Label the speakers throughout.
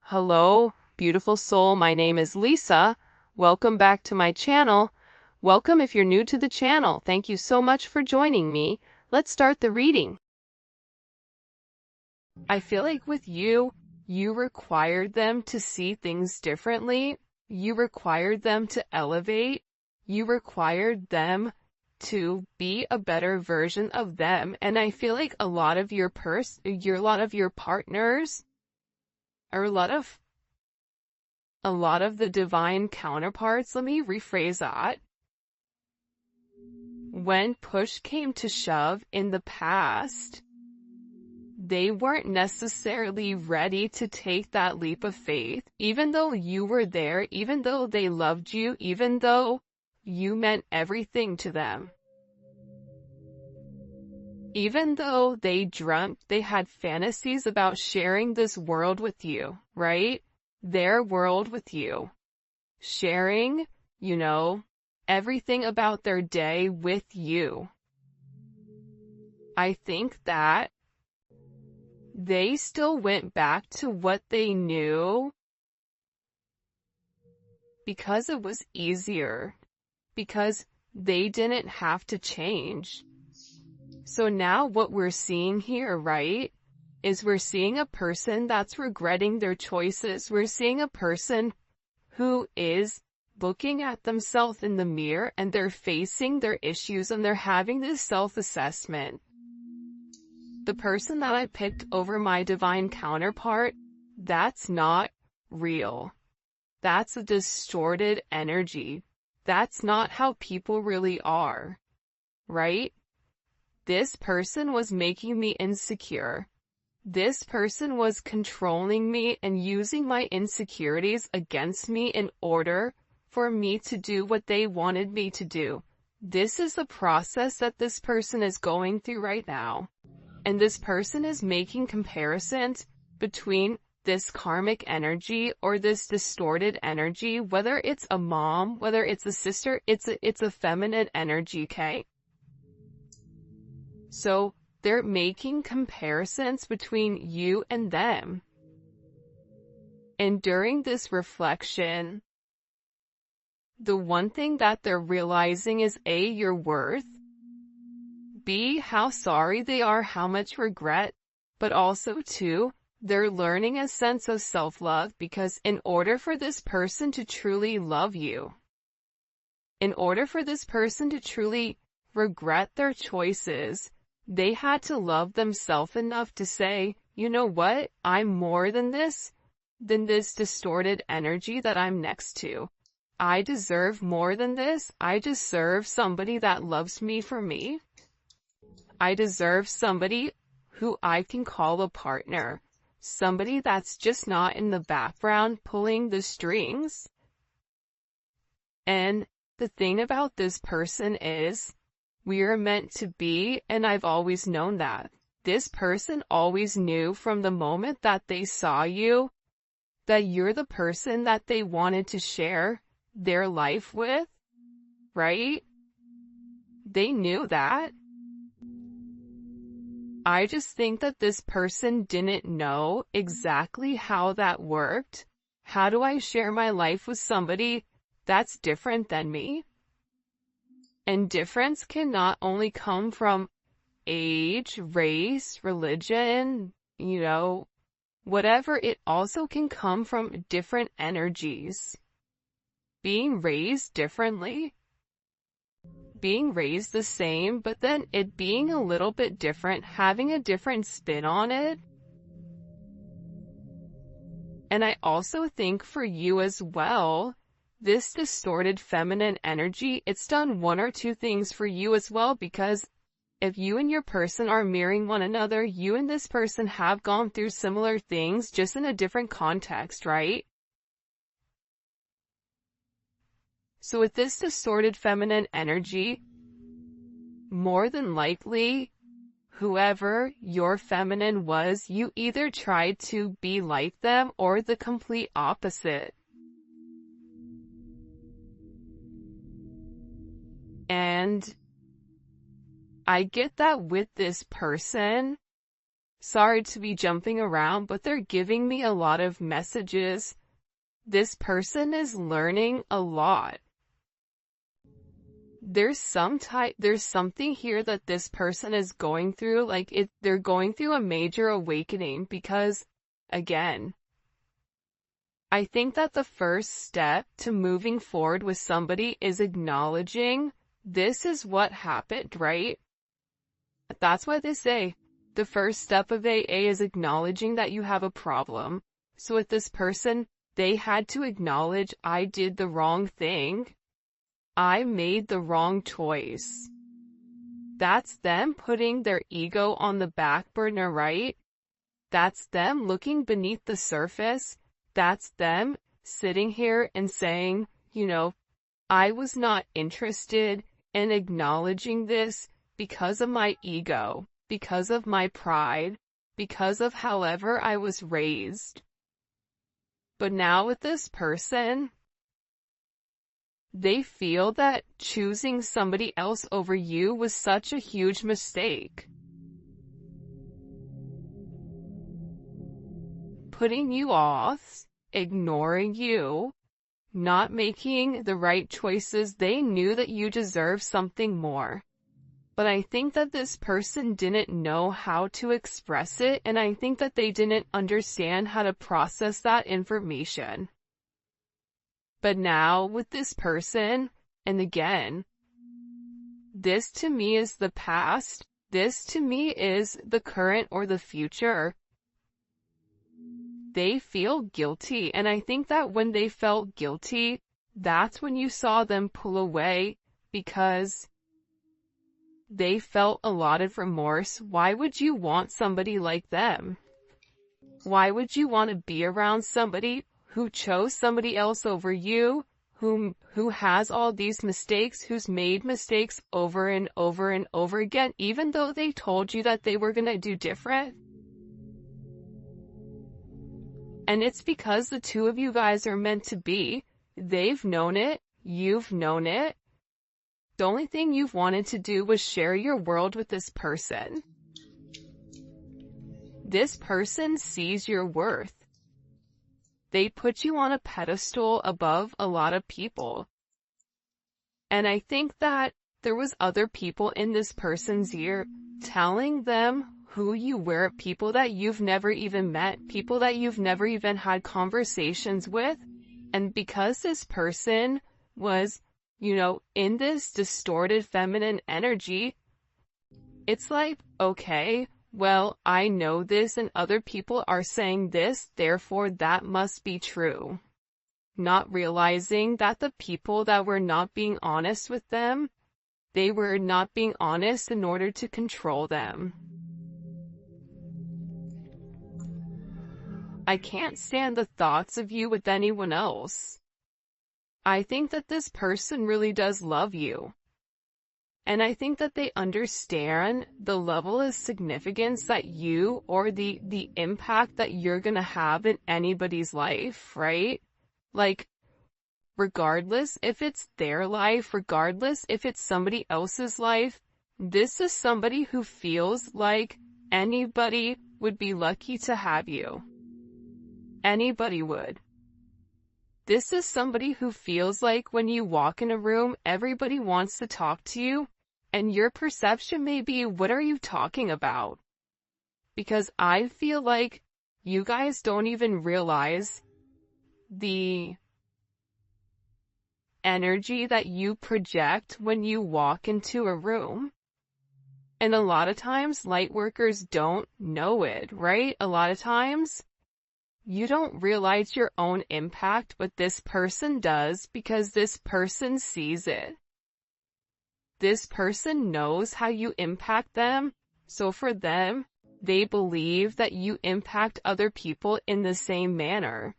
Speaker 1: Hello, beautiful soul. My name is Lisa. Welcome back to my channel. Welcome if you're new to the channel. Thank you so much for joining me. Let's start the reading. I feel like with you required them to see things differently. You required them to elevate. You required them to be a better version of them. And I feel like a lot of your partners, or a lot of the divine counterparts, let me rephrase that. When push came to shove in the past, they weren't necessarily ready to take that leap of faith, even though you were there, even though they loved you, even though you meant everything to them. Even though they dreamt, they had fantasies about sharing this world with you, right? Their world with you. Sharing, everything about their day with you. I think that they still went back to what they knew because it was easier, because they didn't have to change. So now what we're seeing here, right, is we're seeing a person that's regretting their choices. We're seeing a person who is looking at themselves in the mirror and they're facing their issues and they're having this self-assessment. The person that I picked over my divine counterpart, that's not real. That's a distorted energy. That's not how people really are, right? This person was making me insecure. This person was controlling me and using my insecurities against me in order for me to do what they wanted me to do. This is the process that this person is going through right now. And this person is making comparisons between this karmic energy or this distorted energy, whether it's a mom, whether it's a sister, it's a feminine energy, okay? So they're making comparisons between you and them. And during this reflection, the one thing that they're realizing is A, your worth, B, how sorry they are, how much regret, but also 2, they're learning a sense of self-love, because in order for this person to truly love you, in order for this person to truly regret their choices, they had to love themselves enough to say, you know what, I'm more than this distorted energy that I'm next to. I deserve more than this. I deserve somebody that loves me for me. I deserve somebody who I can call a partner. Somebody that's just not in the background pulling the strings. And the thing about this person is, we are meant to be, and I've always known that. This person always knew from the moment that they saw you that you're the person that they wanted to share their life with, right? They knew that. I just think that this person didn't know exactly how that worked. How do I share my life with somebody that's different than me? And difference can not only come from age, race, religion, whatever, it also can come from different energies. Being raised differently, being raised the same, but then it being a little bit different, having a different spin on it. And I also think for you as well, this distorted feminine energy, it's done one or two things for you as well, because if you and your person are mirroring one another, you and this person have gone through similar things, just in a different context, right? So with this distorted feminine energy, more than likely, whoever your feminine was, you either tried to be like them or the complete opposite. And I get that with this person, Sorry to be jumping around, but they're giving me a lot of messages. This person is learning a lot. There's something here that this person is going through, they're going through a major awakening because, again, I think that the first step to moving forward with somebody is acknowledging this is what happened, right? That's why they say the first step of AA is acknowledging that you have a problem. So with this person, they had to acknowledge, I did the wrong thing. I made the wrong choice. That's them putting their ego on the back burner, right? That's them looking beneath the surface. That's them sitting here and saying, I was not interested in acknowledging this because of my ego, because of my pride, because of however I was raised. But now with this person, they feel that choosing somebody else over you was such a huge mistake. Putting you off, ignoring you, not making the right choices. They knew that you deserve something more. But I think that this person didn't know how to express it, and I think that they didn't understand how to process that information. But now with this person, and again, this to me is the past, this to me is the current or the future. They feel guilty, and I think that when they felt guilty, that's when you saw them pull away, because they felt a lot of remorse. Why would you want somebody like them? Why would you want to be around somebody who chose somebody else over you, who has all these mistakes, who's made mistakes over and over and over again, even though they told you that they were going to do different? And it's because the two of you guys are meant to be. They've known it. You've known it. The only thing you've wanted to do was share your world with this person. This person sees your worth. They put you on a pedestal above a lot of people. And I think that there was other people in this person's ear telling them who you were, people that you've never even met, people that you've never even had conversations with. And because this person was, in this distorted feminine energy, it's like, okay, well, I know this and other people are saying this, therefore that must be true. Not realizing that the people that were not being honest with them, they were not being honest in order to control them. I can't stand the thoughts of you with anyone else. I think that this person really does love you. And I think that they understand the level of significance that you, or the impact that you're gonna have in anybody's life, right? Regardless if it's their life, regardless if it's somebody else's life, this is somebody who feels like anybody would be lucky to have you. Anybody would. This is somebody who feels like when you walk in a room, everybody wants to talk to you, and your perception may be, what are you talking about? Because I feel like you guys don't even realize the energy that you project when you walk into a room. And a lot of times, light workers don't know it, right? A lot of times, you don't realize your own impact, but this person does, because this person sees it. This person knows how you impact them, so for them, they believe that you impact other people in the same manner.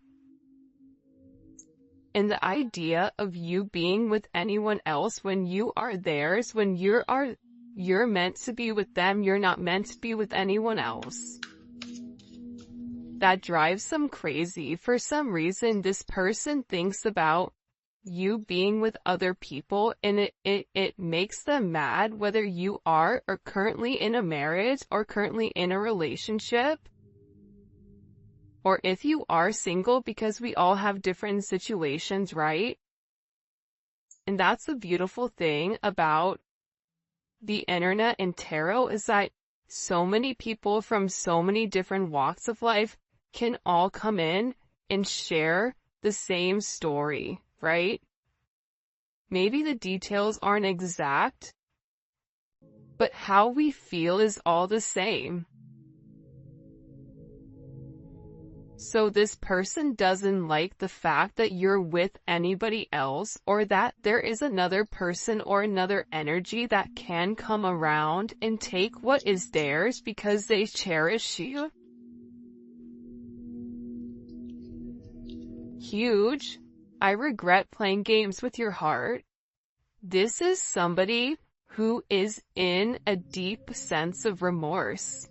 Speaker 1: And the idea of you being with anyone else when you are theirs, when you're meant to be with them, you're not meant to be with anyone else. That drives them crazy. For some reason, this person thinks about you being with other people, and it makes them mad whether you are or currently in a marriage or currently in a relationship, or if you are single, because we all have different situations, right? And that's the beautiful thing about the internet and tarot, is that so many people from so many different walks of life can all come in and share the same story, right? Maybe the details aren't exact, but how we feel is all the same. So this person doesn't like the fact that you're with anybody else, or that there is another person or another energy that can come around and take what is theirs because they cherish you. Huge. I regret playing games with your heart. This is somebody who is in a deep sense of remorse.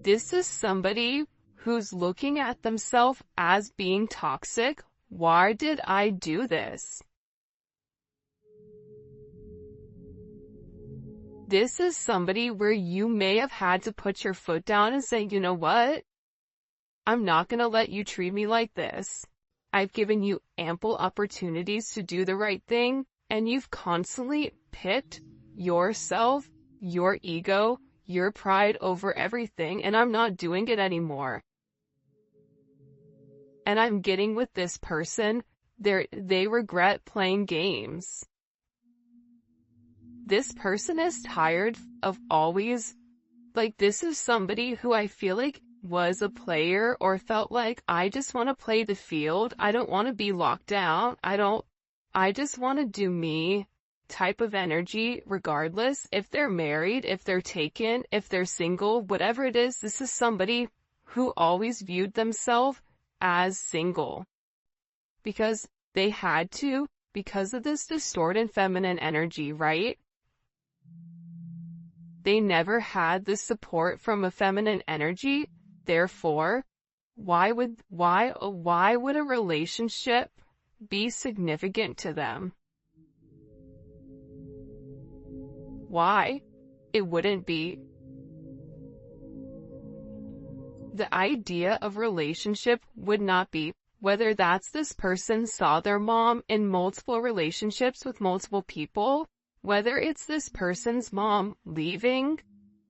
Speaker 1: This is somebody who's looking at themselves as being toxic. Why did I do this? This is somebody where you may have had to put your foot down and say, you know what? I'm not going to let you treat me like this. I've given you ample opportunities to do the right thing, and you've constantly picked yourself, your ego, your pride over everything, and I'm not doing it anymore. And I'm getting with this person, they regret playing games. This person is tired of always, this is somebody who I feel like was a player, or felt like, I just want to play the field, I don't want to be locked down, I just want to do me type of energy, regardless if they're married, if they're taken, if they're single, whatever it is. This is somebody who always viewed themselves as single because they had to, because of this distorted feminine energy, right? They never had the support from a feminine energy. Therefore, why would a relationship be significant to them? Why? It wouldn't be. The idea of relationship would not be, whether that's this person saw their mom in multiple relationships with multiple people, whether it's this person's mom leaving,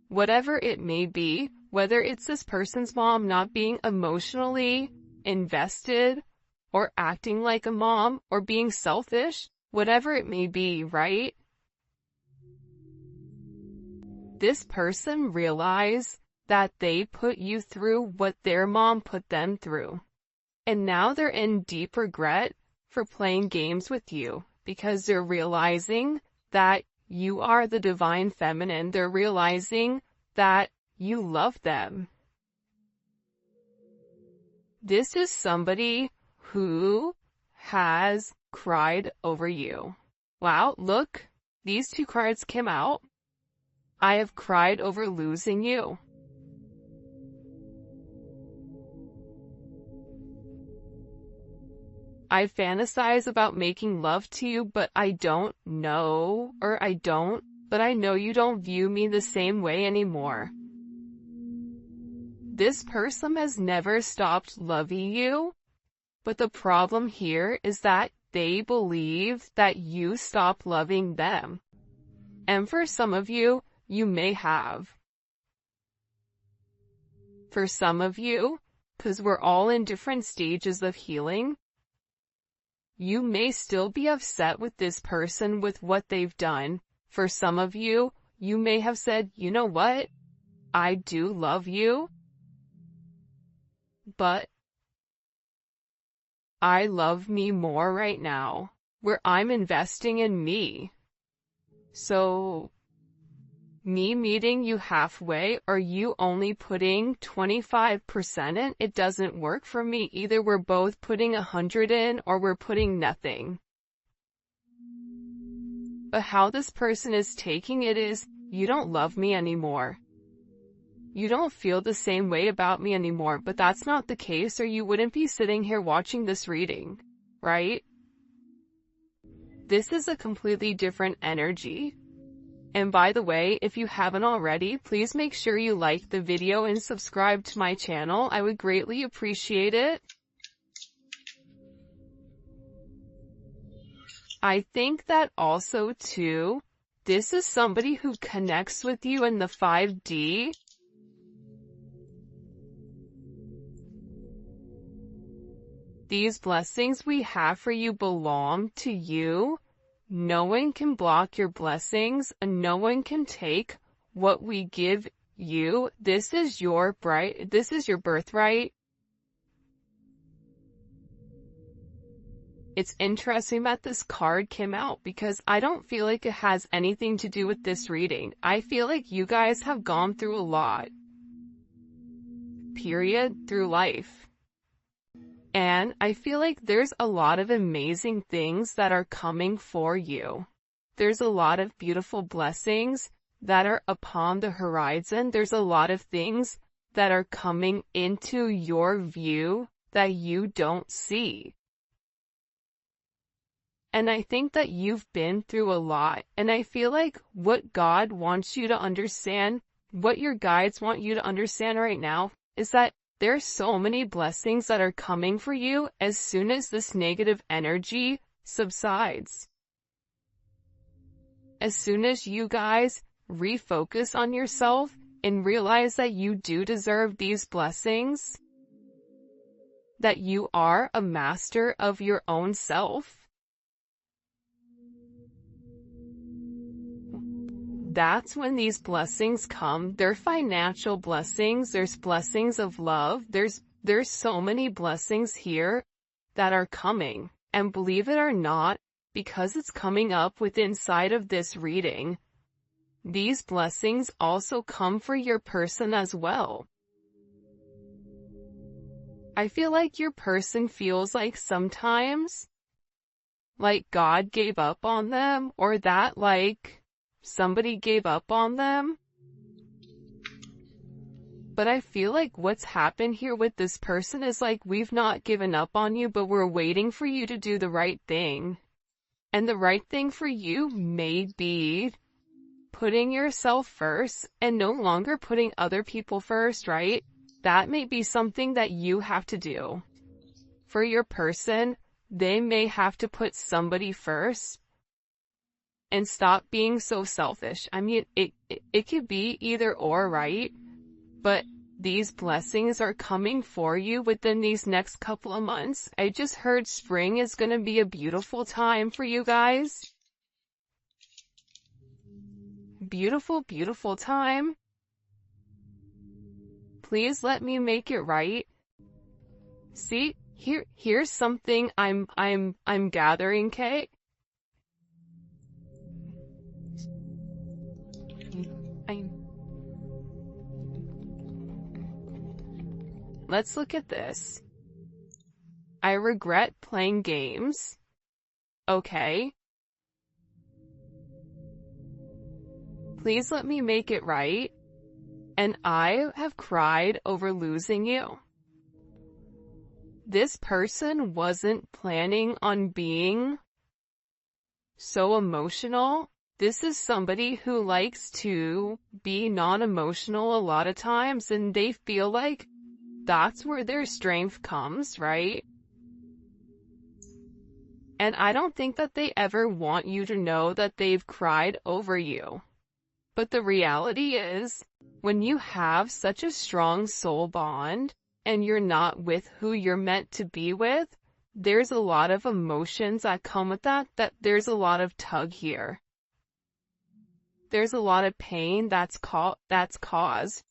Speaker 1: whatever it may be, whether it's this person's mom not being emotionally invested or acting like a mom or being selfish, whatever it may be, right? This person realized that they put you through what their mom put them through. And now they're in deep regret for playing games with you, because they're realizing that you are the divine feminine. They're realizing that you love them. This is somebody who has cried over you. Wow, look, these two cards came out. I have cried over losing you. I fantasize about making love to you, but I don't know, but I know you don't view me the same way anymore. This person has never stopped loving you, but the problem here is that they believe that you stopped loving them. And for some of you, you may have. For some of you, because we're all in different stages of healing, you may still be upset with this person with what they've done. For some of you, you may have said, you know what? I do love you, but I love me more right now, where I'm investing in me. So, me meeting you halfway, or you only putting 25% in, it doesn't work for me. Either we're both putting 100 in, or we're putting nothing. But how this person is taking it is, you don't love me anymore. You don't feel the same way about me anymore, but that's not the case, or you wouldn't be sitting here watching this reading, right? This is a completely different energy. And by the way, if you haven't already, please make sure you like the video and subscribe to my channel. I would greatly appreciate it. I think that also too, this is somebody who connects with you in the 5D. These blessings we have for you belong to you. No one can block your blessings, and no one can take what we give you. This is your birthright. It's interesting that this card came out because I don't feel like it has anything to do with this reading. I feel like you guys have gone through a lot, period, through life. And I feel like there's a lot of amazing things that are coming for you. There's a lot of beautiful blessings that are upon the horizon. There's a lot of things that are coming into your view that you don't see. And I think that you've been through a lot. And I feel like what God wants you to understand, what your guides want you to understand right now, is that there's so many blessings that are coming for you as soon as this negative energy subsides. As soon as you guys refocus on yourself and realize that you do deserve these blessings, that you are a master of your own self, that's when these blessings come. They're financial blessings. There's blessings of love. There's so many blessings here that are coming. And believe it or not, because it's coming up with inside of this reading, these blessings also come for your person as well. I feel like your person feels like sometimes like God gave up on them, or that like somebody gave up on them. But I feel like what's happened here with this person is like, we've not given up on you, but we're waiting for you to do the right thing. And the right thing for you may be putting yourself first and no longer putting other people first, right? That may be something that you have to do. For your person, they may have to put somebody first and stop being so selfish. I mean, it could be either or, right? But these blessings are coming for you within these next couple of months. I just heard spring is going to be a beautiful time for you guys. Beautiful, beautiful time. Please let me make it right. See, here's something I'm gathering, Kate. Let's look at this. I regret playing games. Okay. Please let me make it right. And I have cried over losing you. This person wasn't planning on being so emotional. This is somebody who likes to be non-emotional a lot of times, and they feel like that's where their strength comes, right? And I don't think that they ever want you to know that they've cried over you. But the reality is, when you have such a strong soul bond, and you're not with who you're meant to be with, there's a lot of emotions that come with that there's a lot of tug here. There's a lot of pain that's caused.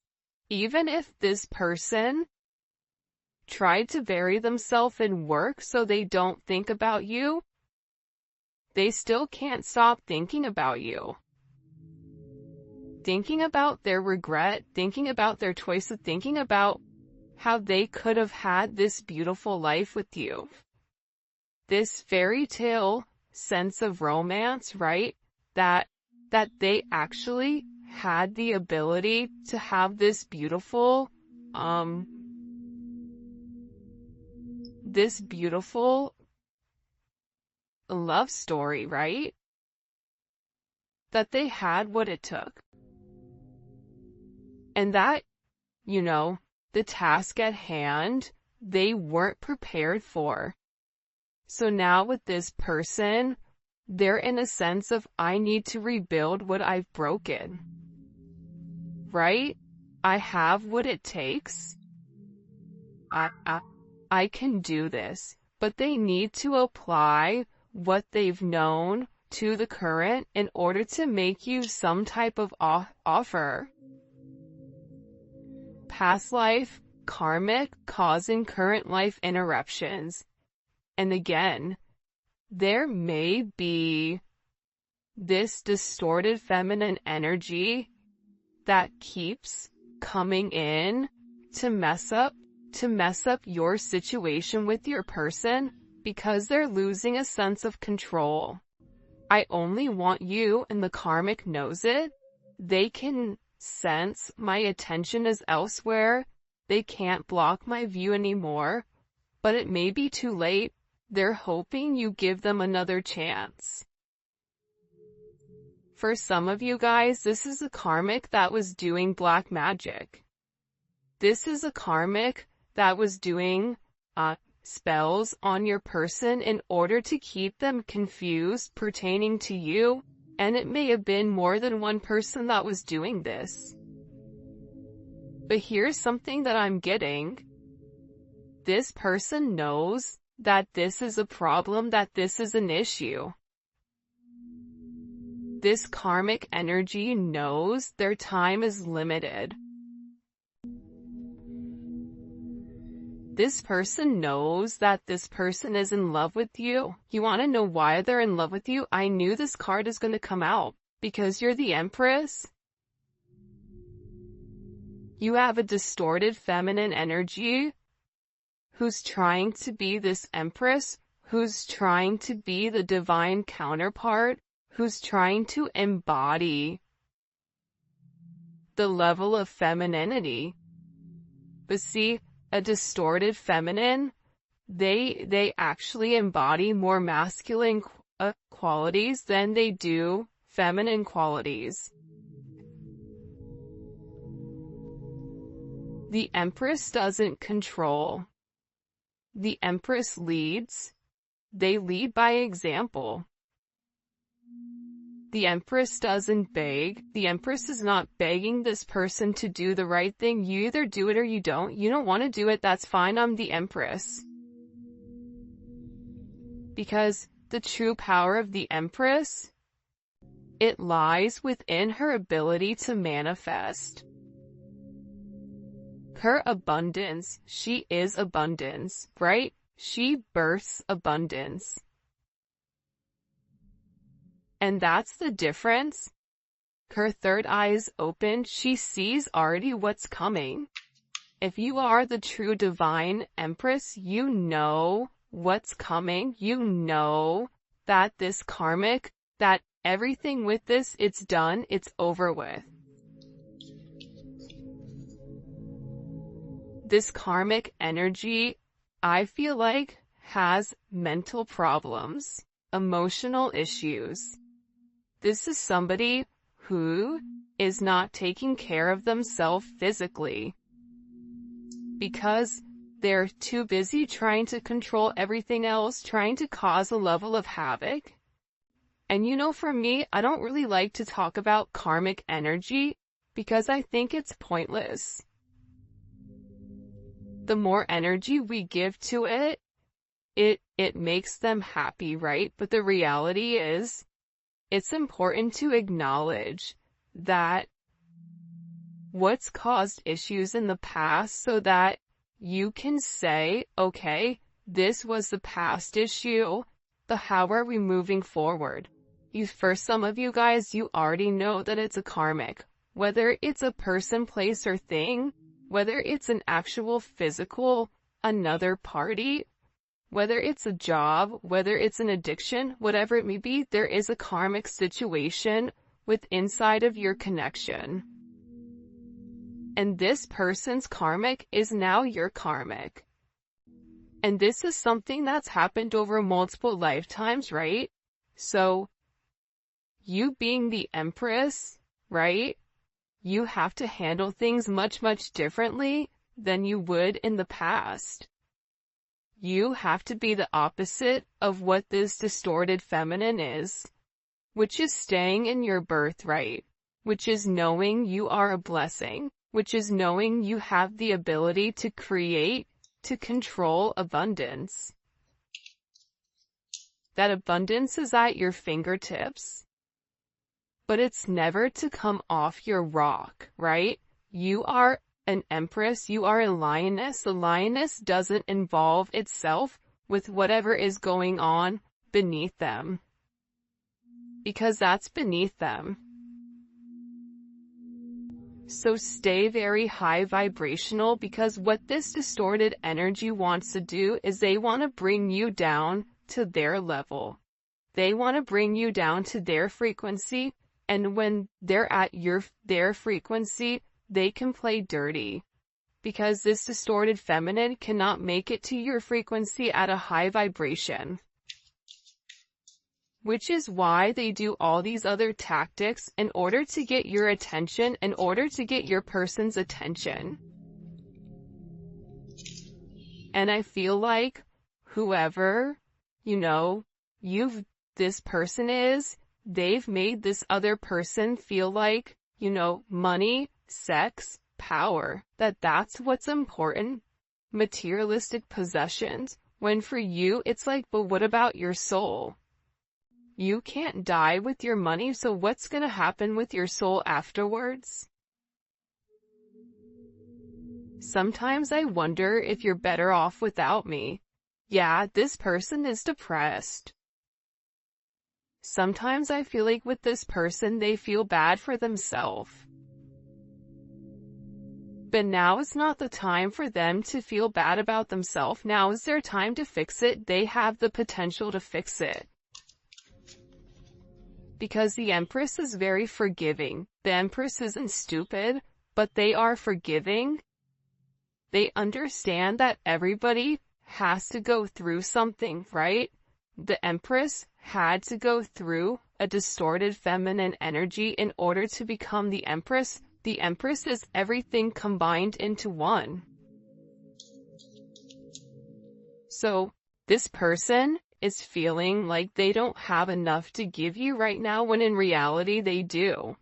Speaker 1: Even if this person tried to bury themselves in work so they don't think about you, they still can't stop thinking about you. Thinking about their regret, thinking about their choices, thinking about how they could have had this beautiful life with you. This fairy tale sense of romance, right? That they actually had the ability to have this beautiful love story, right? That they had what it took. And that, the task at hand, they weren't prepared for. So now with this person, they're in a sense of, I need to rebuild what I've broken. Right? I have what it takes. I can do this. But they need to apply what they've known to the current in order to make you some type of offer. Past life, karmic, causing current life interruptions. And again, there may be this distorted feminine energy that keeps coming in to mess up your situation with your person because they're losing a sense of control. I only want you, and the karmic knows it. They can sense my attention is elsewhere. They can't block my view anymore, but it may be too late. They're hoping you give them another chance. For some of you guys, this is a karmic that was doing black magic. This is a karmic that was doing spells on your person in order to keep them confused pertaining to you, and it may have been more than one person that was doing this. But here's something that I'm getting. This person knows that this is a problem, that this is an issue. This karmic energy knows their time is limited. This person knows that this person is in love with you. You want to know why they're in love with you? I knew this card is going to come out because you're the Empress. You have a distorted feminine energy who's trying to be this Empress, who's trying to be the divine counterpart, who's trying to embody the level of femininity. But see, a distorted feminine, they actually embody more masculine qualities than they do feminine qualities. The Empress doesn't control. The Empress leads. They lead by example. The Empress doesn't beg. The Empress is not begging this person to do the right thing. You either do it or you don't. You don't want to do it, that's fine. I'm the Empress. Because the true power of the Empress, it lies within her ability to manifest. Her abundance, she is abundance, right? She births abundance. And that's the difference. Her third eye is open. She sees already what's coming. If you are the true divine Empress, you know what's coming. You know that this karmic, that everything with this, it's done, it's over with. This karmic energy, I feel like, has mental problems, emotional issues. This is somebody who is not taking care of themselves physically because they're too busy trying to control everything else, trying to cause a level of havoc. And for me, I don't really like to talk about karmic energy because I think it's pointless. The more energy we give to it, it makes them happy, right? But the reality is, it's important to acknowledge that what's caused issues in the past so that you can say, okay, this was the past issue, how are we moving forward? For some of you guys, you already know that it's a karmic. Whether it's a person, place, or thing, whether it's an actual physical, another party, whether it's a job, whether it's an addiction, whatever it may be, there is a karmic situation with inside of your connection. And this person's karmic is now your karmic. And this is something that's happened over multiple lifetimes, right? So, you being the Empress, right? You have to handle things much, much differently than you would in the past. You have to be the opposite of what this distorted feminine is, which is staying in your birthright, which is knowing you are a blessing, which is knowing you have the ability to create, to control abundance. That abundance is at your fingertips, but it's never to come off your rock, right? You are an empress, you are a lioness. The lioness doesn't involve itself with whatever is going on beneath them, because that's beneath them. So stay very high vibrational, because what this distorted energy wants to do is they want to bring you down to their level. They want to bring you down to their frequency, and when they're at their frequency, they can play dirty, because this distorted feminine cannot make it to your frequency at a high vibration. Which is why they do all these other tactics in order to get your attention, in order to get your person's attention. And I feel like whoever, this person is, they've made this other person feel like, money, sex, power, that's what's important, materialistic possessions, when for you it's like, but what about your soul? You can't die with your money, so what's gonna happen with your soul afterwards? Sometimes I wonder if you're better off without me. Yeah, this person is depressed. Sometimes I feel like with this person they feel bad for themselves. But now is not the time for them to feel bad about themselves. Now is their time to fix it. They have the potential to fix it. Because the Empress is very forgiving. The Empress isn't stupid, but they are forgiving. They understand that everybody has to go through something, right? The Empress had to go through a distorted feminine energy in order to become the Empress. The Empress is everything combined into one. So, this person is feeling like they don't have enough to give you right now, when in reality they do.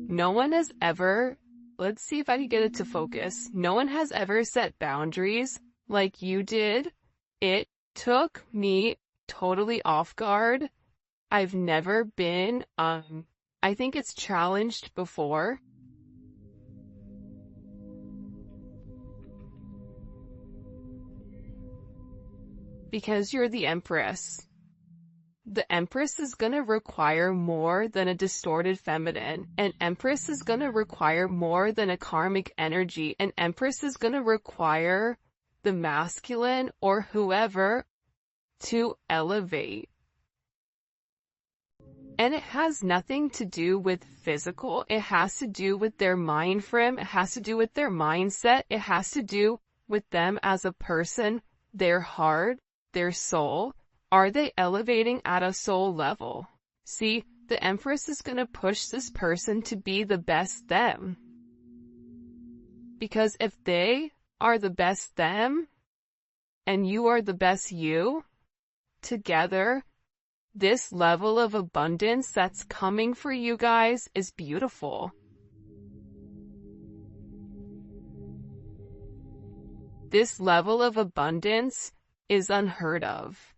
Speaker 1: No one has ever, let's see if I can get it to focus. No one has ever set boundaries like you did. It took me totally off guard. I've never been, I think it's challenged before. Because you're the Empress. The Empress is gonna require more than a distorted feminine. An Empress is gonna require more than a karmic energy. An Empress is gonna require the masculine or whoever to elevate. And it has nothing to do with physical. It has to do with their mind frame. It has to do with their mindset. It has to do with them as a person, their heart, their soul. Are they elevating at a soul level? See, the Empress is going to push this person to be the best them. Because if they are the best them, and you are the best you, together, this level of abundance that's coming for you guys is beautiful. This level of abundance is unheard of.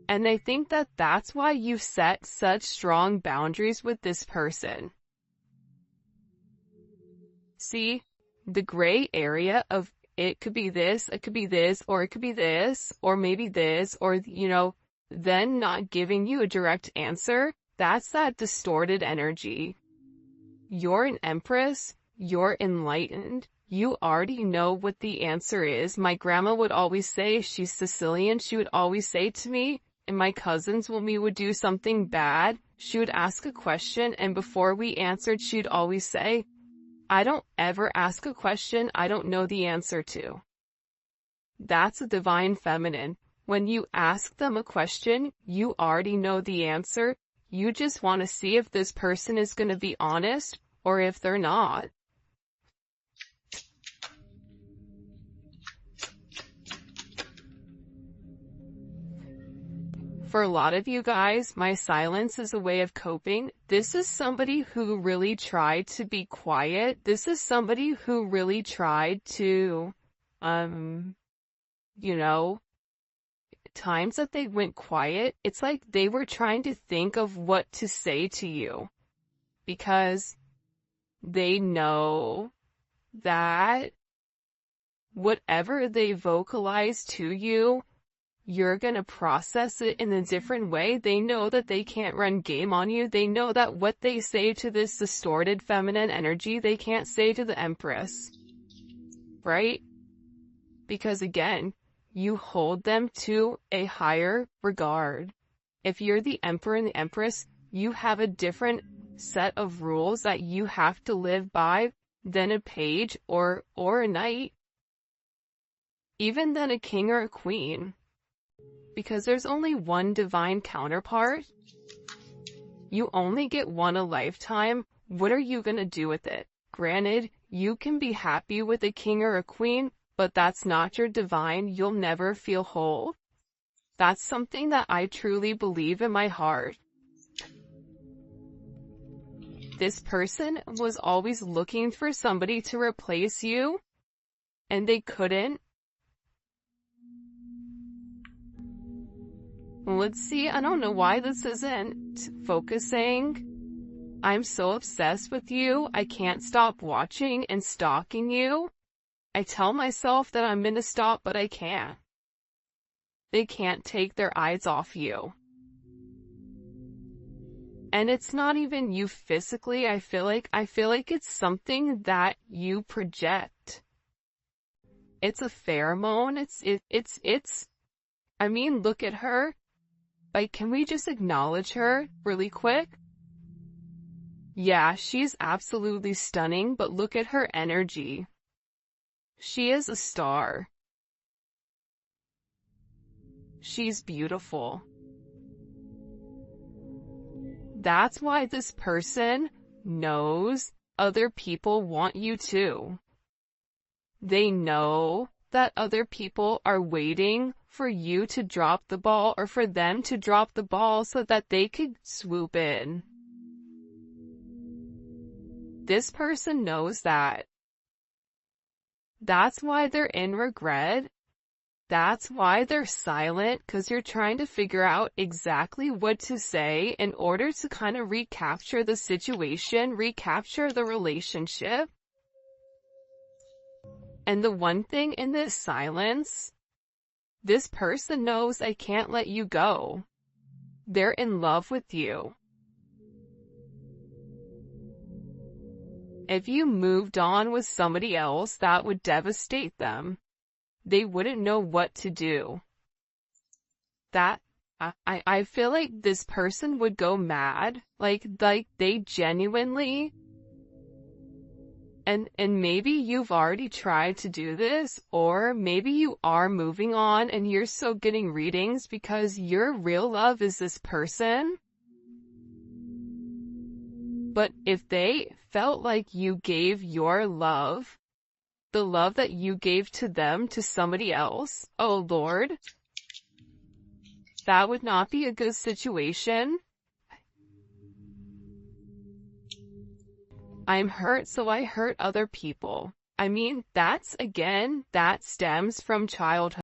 Speaker 1: And I think that that's why you've set such strong boundaries with this person. See, the gray area of it could be this, it could be this, or it could be this, or maybe this, or, then not giving you a direct answer, that's that distorted energy. You're an Empress, you're enlightened, you already know what the answer is. My grandma would always say, she's Sicilian, she would always say to me, and my cousins, when we would do something bad, she would ask a question, and before we answered, she'd always say, I don't ever ask a question I don't know the answer to. That's a divine feminine. When you ask them a question, you already know the answer. You just want to see if this person is going to be honest or if they're not. For a lot of you guys, my silence is a way of coping. This is somebody who really tried to be quiet. This is somebody who really tried to, times that they went quiet, it's like they were trying to think of what to say to you. Because they know that whatever they vocalize to you, you're gonna process it in a different way. They know that they can't run game on you. They know that what they say to this distorted feminine energy, they can't say to the Empress. Right? Because again, you hold them to a higher regard. If you're the Emperor and the Empress, you have a different set of rules that you have to live by than a page or a knight. Even than a king or a queen. Because there's only one divine counterpart. You only get one a lifetime. What are you gonna do with it? Granted, you can be happy with a king or a queen, but that's not your divine. You'll never feel whole. That's something that I truly believe in my heart. This person was always looking for somebody to replace you, and they couldn't. Let's see, I don't know why this isn't focusing. I'm so obsessed with you, I can't stop watching and stalking you. I tell myself that I'm gonna stop, but I can't. They can't take their eyes off you. And it's not even you physically, I feel like it's something that you project. It's a pheromone, I mean, look at her. Like, can we just acknowledge her really quick? Yeah, she's absolutely stunning, but look at her energy. She is a star. She's beautiful. That's why this person knows other people want you too. They know that other people are waiting for you to drop the ball or for them to drop the ball so that they could swoop in. This person knows that. That's why they're in regret. That's why they're silent, because you're trying to figure out exactly what to say in order to kind of recapture the situation, recapture the relationship. And the one thing in this silence, this person knows I can't let you go. They're in love with you. If you moved on with somebody else, that would devastate them. They wouldn't know what to do. I feel like this person would go mad. Like they genuinely. And maybe you've already tried to do this, or maybe you are moving on and you're still getting readings because your real love is this person. But if they felt like you gave your love, the love that you gave to them, to somebody else, oh Lord, that would not be a good situation. I'm hurt, so I hurt other people. I mean, that stems from childhood.